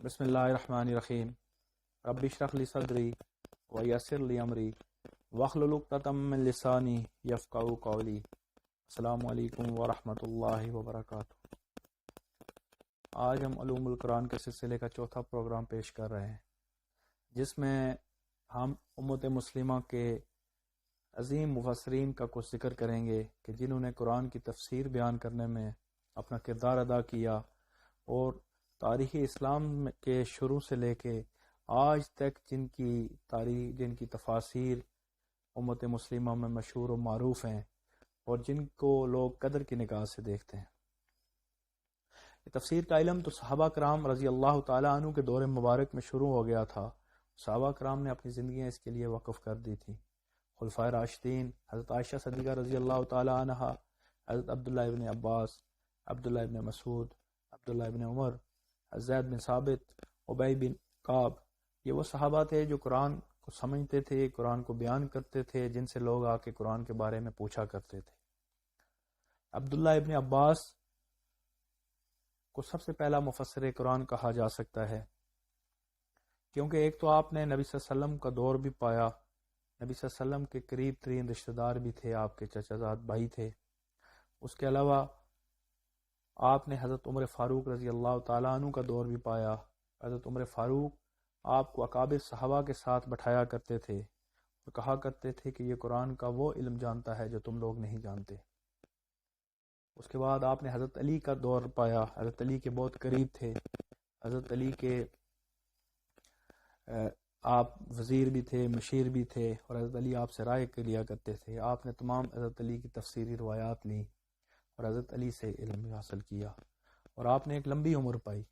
بسم اللہ الرحمن الرحیم رب اشرح لی صدری ویسر لی امری واحلل عقدۃ من لسانی یفقہوا قولی۔ السلام علیکم ورحمۃ اللہ وبرکاتہ۔ آج ہم علوم القرآن کے سلسلے کا چوتھا پروگرام پیش کر رہے ہیں، جس میں ہم امت مسلمہ کے عظیم مفسرین کا کچھ ذکر کریں گے کہ جنہوں نے قرآن کی تفسیر بیان کرنے میں اپنا کردار ادا کیا اور تاریخ اسلام کے شروع سے لے کے آج تک جن کی تفاسیر امت مسلمہ میں مشہور و معروف ہیں اور جن کو لوگ قدر کی نگاہ سے دیکھتے ہیں۔ تفسیر کا علم تو صحابہ کرام رضی اللہ تعالیٰ عنہ کے دور مبارک میں شروع ہو گیا تھا۔ صحابہ کرام نے اپنی زندگیاں اس کے لیے وقف کر دی تھیں۔ خلفائے راشدین حضرت عائشہ صدیقہ رضی اللہ تعالیٰ عنہا، حضرت عبداللہ ابن عباس، عبداللہ ابن مسعود، عبداللہ ابن عمر، زید بن ثابت، ابی بن کعب، یہ وہ صحابہ تھے جو قرآن کو سمجھتے تھے، قرآن کو بیان کرتے تھے، جن سے لوگ آ کے قرآن کے بارے میں پوچھا کرتے تھے۔ عبداللہ ابن عباس کو سب سے پہلا مفسر قرآن کہا جا سکتا ہے، کیونکہ ایک تو آپ نے نبی صلی اللہ علیہ وسلم کا دور بھی پایا، نبی صلی اللہ علیہ وسلم کے قریب ترین رشتہ دار بھی تھے، آپ کے چچا زاد بھائی تھے۔ اس کے علاوہ آپ نے حضرت عمر فاروق رضی اللہ تعالیٰ عنہ کا دور بھی پایا۔ حضرت عمر فاروق آپ کو اکابر صحابہ کے ساتھ بٹھایا کرتے تھے اور کہا کرتے تھے کہ یہ قرآن کا وہ علم جانتا ہے جو تم لوگ نہیں جانتے۔ اس کے بعد آپ نے حضرت علی کا دور پایا، حضرت علی کے بہت قریب تھے، حضرت علی کے آپ وزیر بھی تھے، مشیر بھی تھے، اور حضرت علی آپ سے رائے لیا کرتے تھے۔ آپ نے تمام حضرت علی کی تفسیری روایات لی اور حضرت علی سے علم حاصل کیا، اور آپ نے ایک لمبی عمر پائی۔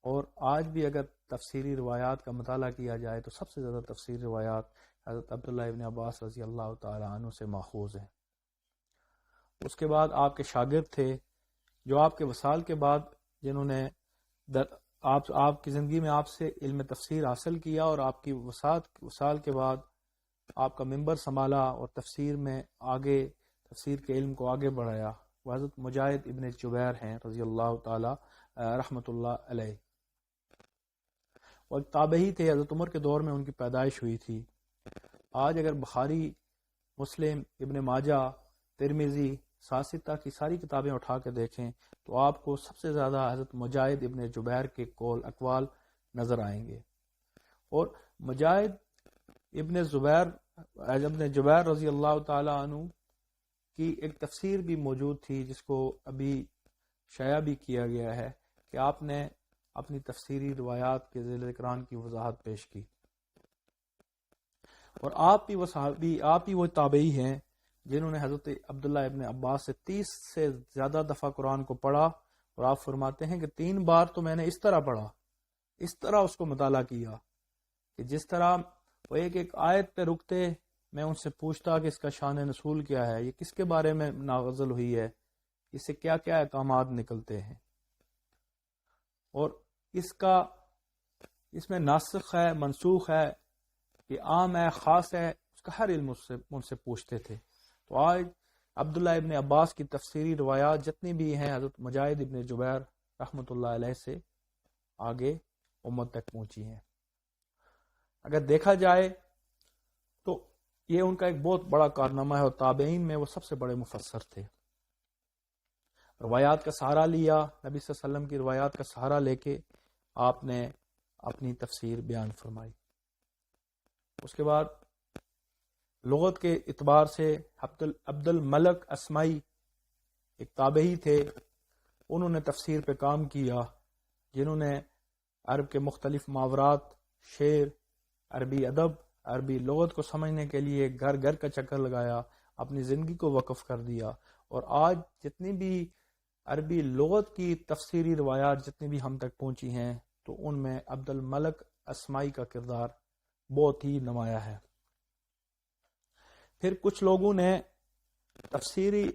اور آج بھی اگر تفسیری روایات کا مطالعہ کیا جائے تو سب سے زیادہ تفسیری روایات حضرت عبداللہ ابن عباس رضی اللہ تعالی عنہ سے ماخوذ ہیں۔ اس کے بعد آپ کے شاگرد تھے جو آپ کے وصال کے بعد جنہوں نے آپ کی زندگی میں آپ سے علم تفسیر حاصل کیا اور آپ کی وصال کے بعد آپ کا منبر سنبھالا اور تفسیر میں آگے تفسیر کے علم کو آگے بڑھایا، وہ حضرت مجاہد ابن جبیر ہیں رضی اللہ تعالی رحمۃ اللہ علیہ۔ وہ ایک تابعی تھے، حضرت عمر کے دور میں ان کی پیدائش ہوئی تھی۔ آج اگر بخاری، مسلم، ابن ماجہ، ترمذی، ساستہ کی ساری کتابیں اٹھا کے دیکھیں تو آپ کو سب سے زیادہ حضرت مجاہد ابن جبیر کے اقوال نظر آئیں گے۔ اور مجاہد ابن جبیر رضی اللہ تعالی عنہ کی ایک تفسیر بھی موجود تھی، جس کو ابھی شائع بھی کیا گیا ہے کہ آپ نے اپنی تفسیری روایات کے ذیل ذکران کی وضاحت پیش کی۔ اور آپ بھی وہ صحابی، آپ ہی وہ تابعی ہیں جنہوں نے حضرت عبداللہ ابن عباس سے 30 سے زیادہ دفعہ قرآن کو پڑھا، اور آپ فرماتے ہیں کہ 3 بار تو میں نے اس طرح پڑھا، اس طرح اس کو مطالعہ کیا کہ جس طرح وہ ایک ایک آیت پہ رکتے، میں ان سے پوچھتا کہ اس کا شان نزول کیا ہے، یہ کس کے بارے میں نازل ہوئی ہے، اس سے کیا کیا احکامات نکلتے ہیں، اور اس میں ناسخ ہے، منسوخ ہے، یہ عام ہے، خاص ہے، اس کا ہر علم ان سے پوچھتے تھے۔ تو آج عبداللہ ابن عباس کی تفسیری روایات جتنی بھی ہیں حضرت مجاہد ابن جبیر رحمۃ اللہ علیہ سے آگے امت تک پہنچی ہیں۔ اگر دیکھا جائے تو یہ ان کا ایک بہت بڑا کارنامہ ہے، اور تابعین میں وہ سب سے بڑے مفسر تھے۔ روایات کا سہارا لیا، نبی صلی اللہ علیہ وسلم کی روایات کا سہارا لے کے آپ نے اپنی تفسیر بیان فرمائی۔ اس کے بعد لغت کے اعتبار سے عبد الملک اسمعی ایک تابعی تھے، انہوں نے تفسیر پہ کام کیا، جنہوں نے عرب کے مختلف محاورات، شعر، عربی ادب، عربی لغت کو سمجھنے کے لیے گھر گھر کا چکر لگایا، اپنی زندگی کو وقف کر دیا۔ اور آج جتنی بھی عربی لغت کی تفسیری روایات جتنی بھی ہم تک پہنچی ہیں تو ان میں عبد الملک اسمعی کا کردار بہت ہی نمایاں ہے۔ پھر کچھ لوگوں نے تفسیری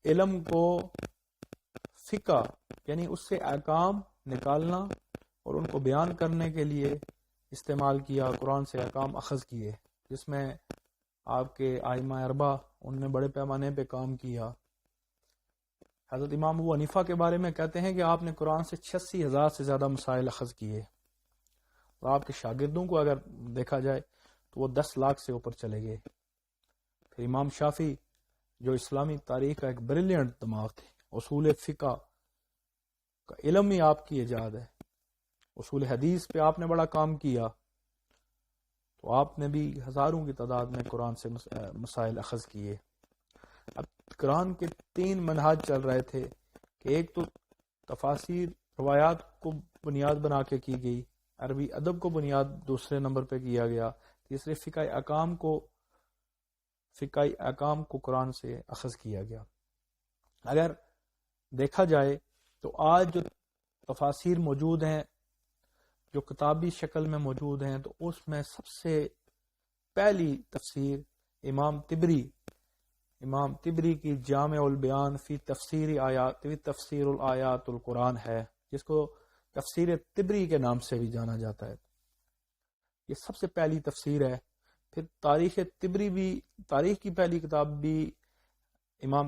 علم کو فقہ یعنی اس سے احکام نکالنا اور ان کو بیان کرنے کے لیے استعمال کیا، قرآن سے احکام اخذ کیے، جس میں آپ کے ائمہ اربعہ ان نے بڑے پیمانے پہ کام کیا۔ حضرت امام ابو حنیفہ کے بارے میں کہتے ہیں کہ آپ نے قرآن سے 86,000 سے زیادہ مسائل اخذ کیے، اور آپ کے شاگردوں کو اگر دیکھا جائے تو وہ 10 لاکھ سے اوپر چلے گئے۔ پھر امام شافعی جو اسلامی تاریخ کا ایک بریلینٹ دماغ تھے، اصول فقہ کا علم ہی آپ کی ایجاد ہے، اصول حدیث پہ آپ نے بڑا کام کیا، تو آپ نے بھی ہزاروں کی تعداد میں قرآن سے مسائل اخذ کیے۔ اب قرآن کے 3 منہج چل رہے تھے کہ ایک تو تفاسیر روایات کو بنیاد بنا کے کی گئی، عربی ادب کو بنیاد دوسرے نمبر پہ کیا گیا، تیسرے فقہ احکام کو قرآن سے اخذ کیا گیا۔ اگر دیکھا جائے تو آج جو تفاسیر موجود ہیں، جو کتابی شکل میں موجود ہیں، تو اس میں سب سے پہلی تفسیر امام طبری کی جامع البیان فی تفسیر الآیات القرآن ہے، جس کو تفسیر طبری کے نام سے بھی جانا جاتا ہے۔ یہ سب سے پہلی تفسیر ہے۔ پھر تاریخ کی پہلی کتاب بھی امام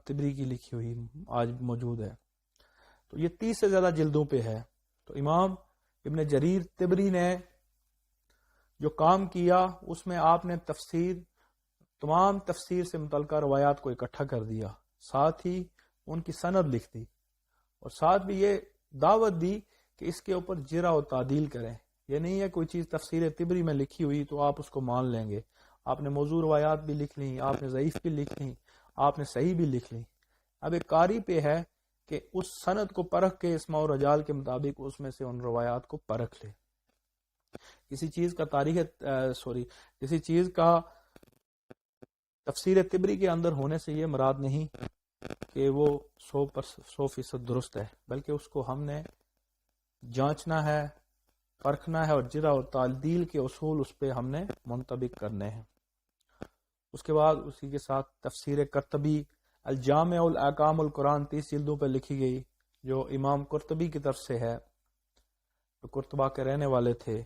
طبری کی لکھی ہوئی آج موجود ہے، تو یہ 30 سے زیادہ جلدوں پہ ہے۔ تو امام ابن جریر طبری نے جو کام کیا، اس میں آپ نے تمام تفسیر سے متعلقہ روایات کو اکٹھا کر دیا، ساتھ ہی ان کی سند لکھ دی، اور ساتھ بھی یہ دعوت دی کہ اس کے اوپر جرح و تعدیل کریں۔ یہ نہیں ہے کوئی چیز تفسیر طبری میں لکھی ہوئی تو آپ اس کو مان لیں گے، آپ نے موضوع روایات بھی لکھ لیں، آپ نے ضعیف بھی لکھ لیں، آپ نے صحیح بھی لکھ لیں۔ اب ایک قاری پہ ہے کہ اس سند کو پرکھ کے اسماء و رجال کے مطابق اس میں سے ان روایات کو پرکھ لے۔ کسی چیز کا تفسیر طبری کے اندر ہونے سے یہ مراد نہیں کہ وہ 100% درست ہے، بلکہ اس کو ہم نے جانچنا ہے، پرکھنا ہے، اور جرح و تعدیل کے اصول اس پہ ہم نے منطبق کرنے ہیں۔ اس کے بعد اسی کے ساتھ تفسیر قرطبی الجامع الاحکام القرآن 30 جلدوں پہ لکھی گئی، جو امام قرطبی کی طرف سے ہے، جو قرطبہ کے رہنے والے تھے۔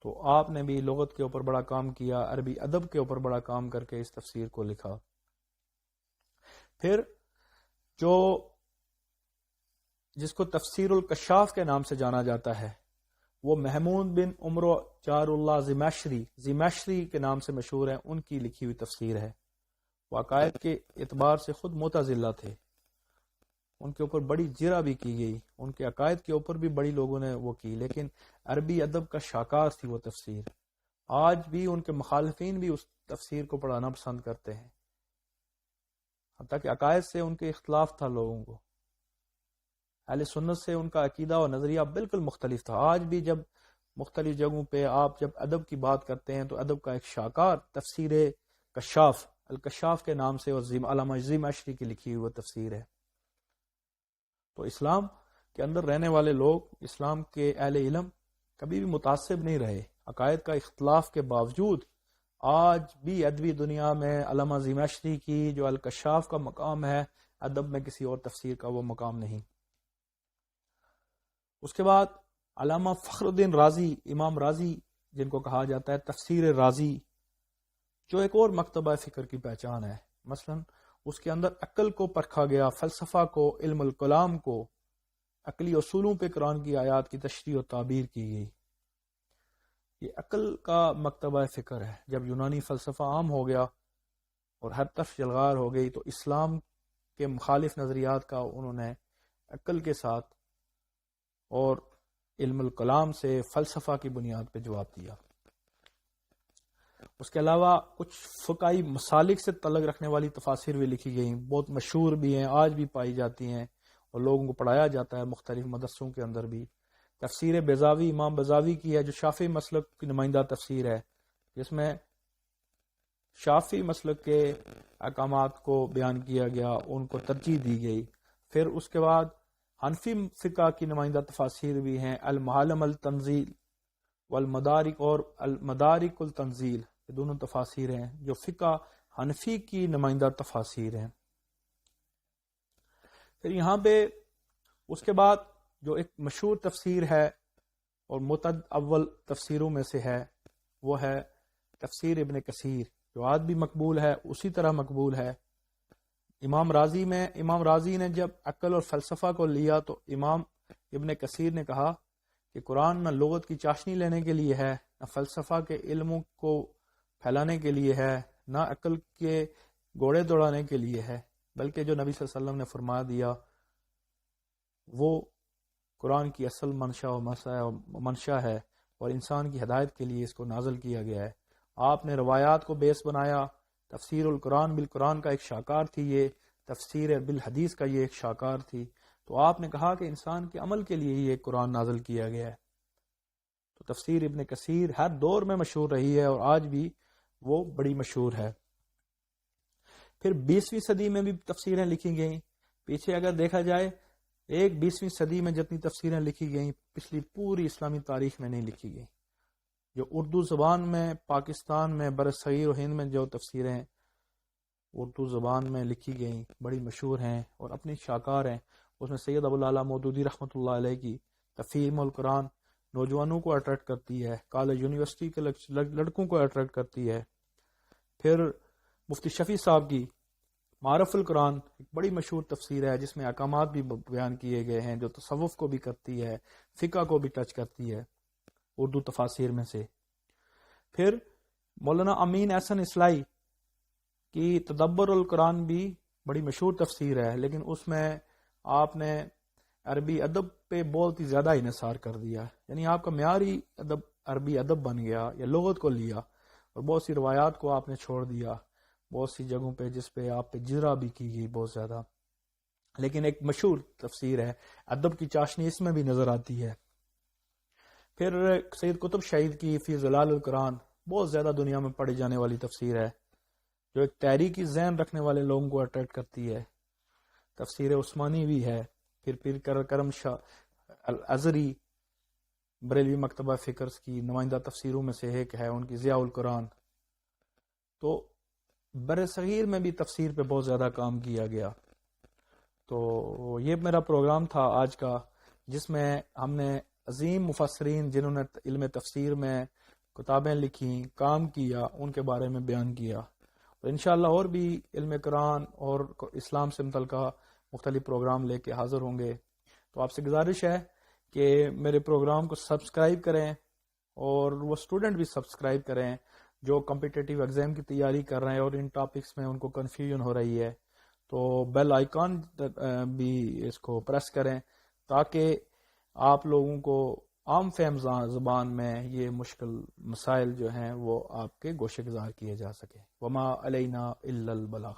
تو آپ نے بھی لغت کے اوپر بڑا کام کیا، عربی ادب کے اوپر بڑا کام کر کے اس تفسیر کو لکھا۔ پھر جس کو تفسیر الکشاف کے نام سے جانا جاتا ہے، وہ محمود بن عمر جار اللہ زماشری کے نام سے مشہور ہے، ان کی لکھی ہوئی تفسیر ہے۔ وہ عقائد کے اعتبار سے خود معتزلہ تھے، ان کے اوپر بڑی جرح بھی کی گئی، ان کے عقائد کے اوپر بھی بڑی لوگوں نے وہ کی، لیکن عربی ادب کا شاہکار تھی وہ تفسیر۔ آج بھی ان کے مخالفین بھی اس تفسیر کو پڑھانا پسند کرتے ہیں، حتیٰ کہ عقائد سے ان کے اختلاف تھا لوگوں کو، اہل سنت سے ان کا عقیدہ و نظریہ بالکل مختلف تھا۔ آج بھی جب مختلف جگہوں پہ آپ جب ادب کی بات کرتے ہیں تو ادب کا ایک شاہکار تفسیر کشاف الکشاف کے نام سے، اور علامہ زماشری کی لکھی ہوئی وہ تفسیر ہے۔ تو اسلام کے اندر رہنے والے لوگ، اسلام کے اہل علم کبھی بھی متعصب نہیں رہے، عقائد کا اختلاف کے باوجود آج بھی ادبی دنیا میں علامہ زماشری کی جو الکشاف کا مقام ہے، ادب میں کسی اور تفسیر کا وہ مقام نہیں۔ اس کے بعد علامہ فخر الدین رازی، امام رازی جن کو کہا جاتا ہے تفسیر رازی، جو ایک اور مکتبہ فکر کی پہچان ہے۔ مثلا اس کے اندر عقل کو پرکھا گیا، فلسفہ کو، علم الکلام کو، عقلی اصولوں پہ قرآن کی آیات کی تشریح و تعبیر کی گئی۔ یہ عقل کا مکتبہ فکر ہے۔ جب یونانی فلسفہ عام ہو گیا اور ہر طرف جلغار ہو گئی، تو اسلام کے مخالف نظریات کا انہوں نے عقل کے ساتھ اور علم الکلام سے، فلسفہ کی بنیاد پہ جواب دیا۔ اس کے علاوہ کچھ فقہی مسالک سے تعلق رکھنے والی تفاسیر بھی لکھی گئیں، بہت مشہور بھی ہیں، آج بھی پائی جاتی ہیں اور لوگوں کو پڑھایا جاتا ہے مختلف مدرسوں کے اندر بھی۔ تفسیر بیضاوی امام بیضاوی کی ہے، جو شافعی مسلک کی نمائندہ تفسیر ہے، جس میں شافعی مسلک کے احکامات کو بیان کیا گیا، ان کو ترجیح دی گئی۔ پھر اس کے بعد حنفی فقہ کی نمائندہ تفاسیر بھی ہیں، المعالم التنزیل والمدارک اور المدارک التنزیل، یہ دونوں تفاسیر ہیں جو فقہ حنفی کی نمائندہ تفاسیر ہیں۔ پھر یہاں پہ اس کے بعد جو ایک مشہور تفسیر ہے اور متعدد اول تفسیروں میں سے ہے، وہ ہے تفسیر ابن کثیر، جو آج بھی مقبول ہے، اسی طرح مقبول ہے، امام راضی نے جب عقل اور فلسفہ کو لیا تو امام ابن کثیر نے کہا کہ قرآن نہ لغت کی چاشنی لینے کے لیے ہے، نہ فلسفہ کے علموں کو پھیلانے کے لیے ہے، نہ عقل کے گھوڑے دوڑانے کے لیے ہے، بلکہ جو نبی صلی اللہ علیہ وسلم نے فرما دیا وہ قرآن کی اصل منشا ہے اور انسان کی ہدایت کے لیے اس کو نازل کیا گیا ہے۔ آپ نے روایات کو بیس بنایا، تفسیر القرآن بالقرآن کا ایک شاہکار تھی، یہ تفسیر بالحدیث کا یہ ایک شاہکار تھی، تو آپ نے کہا کہ انسان کے عمل کے لیے یہ قرآن نازل کیا گیا ہے۔ تو تفسیر ابن کثیر ہر دور میں مشہور رہی ہے اور آج بھی وہ بڑی مشہور ہے۔ پھر 20ویں صدی میں بھی تفسیریں لکھی گئیں۔ پیچھے اگر دیکھا جائے 20ویں صدی میں جتنی تفسیریں لکھی گئیں پچھلی پوری اسلامی تاریخ میں نہیں لکھی گئیں۔ جو اردو زبان میں پاکستان میں برصغیر و ہند میں جو تفسیریں اردو زبان میں لکھی گئیں بڑی مشہور ہیں اور اپنی شاہکار ہیں، اس میں سید ابوالعلا مودودی رحمۃ اللہ علیہ کی تفہیم القرآن نوجوانوں کو اٹریکٹ کرتی ہے، کالج یونیورسٹی کے لڑکوں کو اٹریکٹ کرتی ہے۔ پھر مفتی شفیع صاحب کی معرف القرآن ایک بڑی مشہور تفسیر ہے جس میں احکامات بھی بیان کیے گئے ہیں، جو تصوف کو بھی کرتی ہے، فقہ کو بھی ٹچ کرتی ہے اردو تفاسیر میں سے۔ پھر مولانا امین احسن اصلاحی کی تدبر القرآن بھی بڑی مشہور تفسیر ہے، لیکن اس میں آپ نے عربی ادب پہ بہت ہی زیادہ انحصار کر دیا، یعنی آپ کا معیاری ادب عربی ادب بن گیا یا لغت کو لیا اور بہت سی روایات کو آپ نے چھوڑ دیا، بہت سی جگہوں پہ جس پہ آپ پہ جرا بھی کی گئی بہت زیادہ، لیکن ایک مشہور تفسیر ہے، ادب کی چاشنی اس میں بھی نظر آتی ہے۔ پھر سید قطب شہید کی فی ظلال القرآن بہت زیادہ دنیا میں پڑھی جانے والی تفسیر ہے، جو ایک تحریکی ذہن رکھنے والے لوگوں کو اٹریکٹ کرتی ہے۔ تفسیر عثمانی بھی ہے، پھر کرم شاہ الازری بریلوی مکتبہ فکرز کی نمائندہ تفسیروں میں سے ایک ہے، ان کی ضیاء القرآن۔ تو بر صغیر میں بھی تفسیر پہ بہت زیادہ کام کیا گیا۔ تو یہ میرا پروگرام تھا آج کا، جس میں ہم نے عظیم مفسرین جنہوں نے علم تفسیر میں کتابیں لکھیں، کام کیا، ان کے بارے میں بیان کیا، اور انشاءاللہ اور بھی علم قرآن اور اسلام سے متعلقہ مختلف پروگرام لے کے حاضر ہوں گے۔ تو آپ سے گزارش ہے کہ میرے پروگرام کو سبسکرائب کریں اور وہ اسٹوڈنٹ بھی سبسکرائب کریں جو کمپٹیٹیو ایگزام کی تیاری کر رہے ہیں اور ان ٹاپکس میں ان کو کنفیوژن ہو رہی ہے، تو بیل آئیکن بھی اس کو پریس کریں تاکہ آپ لوگوں کو عام فہم زبان میں یہ مشکل مسائل جو ہیں وہ آپ کے گوشے گزار کیے جا سکیں۔ وما علینا الا البلاغ۔